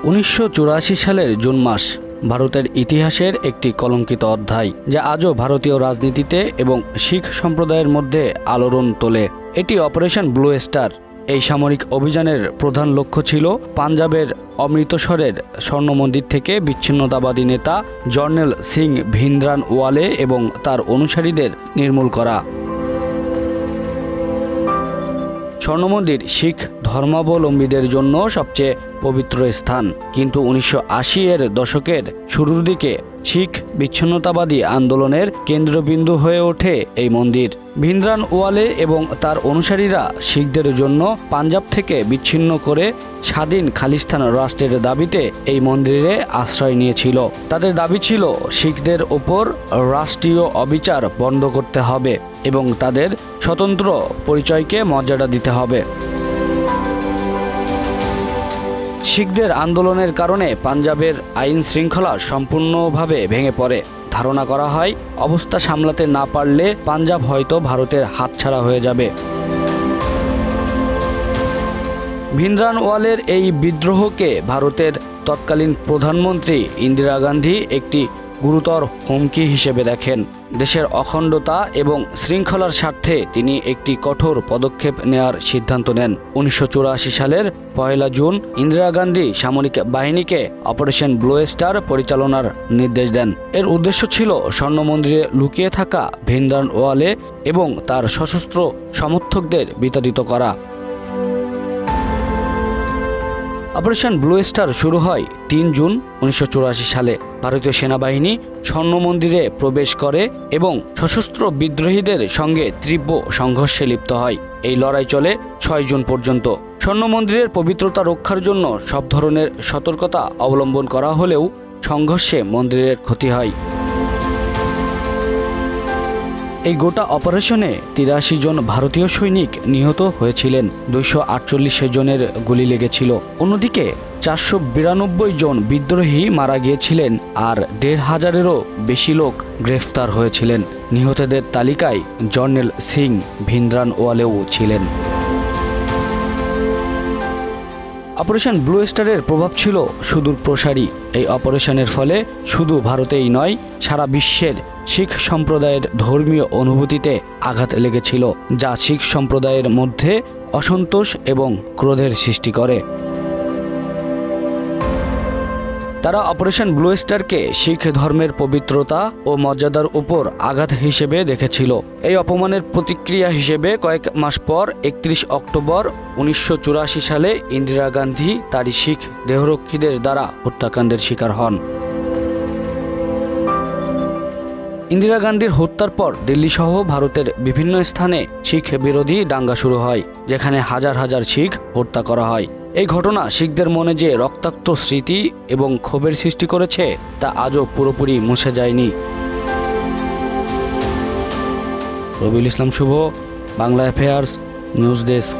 1984 সালের জুন মাস ভারতের ইতিহাসের একটি কলঙ্কিত অধ্যায়, যা আজও ভারতীয় রাজনীতিতে এবং শিখ সম্প্রদায়ের মধ্যে আলোড়ন তোলে। এটি অপারেশন ব্লু স্টার। এই সামরিক অভিযানের প্রধান লক্ষ্য ছিল পাঞ্জাবের অমৃতসরের স্বর্ণ মন্দির থেকে বিচ্ছিন্নতাবাদী নেতা জর্নেল সিং ভিন্দ্রানওয়ালে এবং তার অনুসারীদের নির্মূল করা। স্বর্ণমন্দির শিখ ধর্মাবলম্বীদের জন্য সবচেয়ে পবিত্র স্থান, কিন্তু 1980-এর দশকের শুরুর দিকে শিখ বিচ্ছিন্নতাবাদী আন্দোলনের কেন্দ্রবিন্দু হয়ে ওঠে এই মন্দির। ভিন্দ্রানওয়ালে এবং তার অনুসারীরা শিখদের জন্য পাঞ্জাব থেকে বিচ্ছিন্ন করে স্বাধীন খালিস্তান রাষ্ট্রের দাবিতে এই মন্দিরে আশ্রয় নিয়েছিল। তাদের দাবি ছিল শিখদের ওপর রাষ্ট্রীয় অবিচার বন্ধ করতে হবে এবং তাদের স্বতন্ত্র পরিচয়কে মর্যাদা দিতে হবে। শিখদের আন্দোলনের কারণে পাঞ্জাবের আইন শৃঙ্খলা সম্পূর্ণভাবে ভেঙে পড়ে। ধারণা করা হয় অবস্থা সামলাতে না পারলে পাঞ্জাব হয়তো ভারতের হাতছাড়া হয়ে যাবে। ভিন্দ্রানওয়ালের এই বিদ্রোহকে ভারতের তৎকালীন প্রধানমন্ত্রী ইন্দিরা গান্ধী একটি গুরুতর হুমকি হিসেবে দেখেন। দেশের অখণ্ডতা এবং শৃঙ্খলার স্বার্থে তিনি একটি কঠোর পদক্ষেপ নেওয়ার সিদ্ধান্ত নেন। 1984 সালের 1 জুন ইন্দিরা গান্ধী সামরিক বাহিনীকে অপারেশন ব্লু স্টার পরিচালনার নির্দেশ দেন। এর উদ্দেশ্য ছিল স্বর্ণ মন্দিরে লুকিয়ে থাকা ভিন্দ্রানওয়ালে এবং তার সশস্ত্র সমর্থকদের বিতাড়িত করা। অপারেশন ব্লু স্টার শুরু হয় 3 জুন 1984 সালে। ভারতীয় সেনাবাহিনী স্বর্ণ মন্দিরে প্রবেশ করে এবং সশস্ত্র বিদ্রোহীদের সঙ্গে তীব্র সংঘর্ষে লিপ্ত হয়। এই লড়াই চলে 6 জুন পর্যন্ত। স্বর্ণ মন্দিরের পবিত্রতা রক্ষার জন্য সব ধরনের সতর্কতা অবলম্বন করা হলেও সংঘর্ষে মন্দিরের ক্ষতি হয়। এই গোটা অপারেশনে 83 জন ভারতীয় সৈনিক নিহত হয়েছিলেন, 248 জনের গুলি লেগেছিল। অন্যদিকে 492 জন বিদ্রোহী মারা গিয়েছিলেন আর 1500-এরও বেশি লোক গ্রেফতার হয়েছিলেন। নিহতদের তালিকায় জর্নেল সিং ভিন্দ্রানওয়ালেও ছিলেন। অপারেশন ব্লু স্টারের প্রভাব ছিল সুদূর প্রসারী। এই অপারেশনের ফলে শুধু ভারতেই নয়, সারা বিশ্বের শিখ সম্প্রদায়ের ধর্মীয় অনুভূতিতে আঘাত লেগেছিল, যা শিখ সম্প্রদায়ের মধ্যে অসন্তোষ এবং ক্রোধের সৃষ্টি করে। তারা অপারেশন ব্লু স্টারকে শিখ ধর্মের পবিত্রতা ও মর্যাদার উপর আঘাত হিসেবে দেখেছিল। এই অপমানের প্রতিক্রিয়া হিসেবে কয়েক মাস পর 31 অক্টোবর 1984 সালে ইন্দিরা গান্ধী তারই শিখ দেহরক্ষীদের দ্বারা হত্যাকাণ্ডের শিকার হন। ইন্দিরা গান্ধীর হত্যার পর দিল্লি সহ ভারতের বিভিন্ন স্থানে শিখ বিরোধী দাঙ্গা শুরু হয়, যেখানে হাজার হাজার শিখ হত্যা করা হয়। এই ঘটনা শিখদের মনে যে রক্তাক্ত স্মৃতি এবং ক্ষোভের সৃষ্টি করেছে তা আজও পুরোপুরি মুছে যায়নি। রবিউল ইসলাম শুভ, বাংলা অ্যাফেয়ার্স, নিউজ ডেস্ক।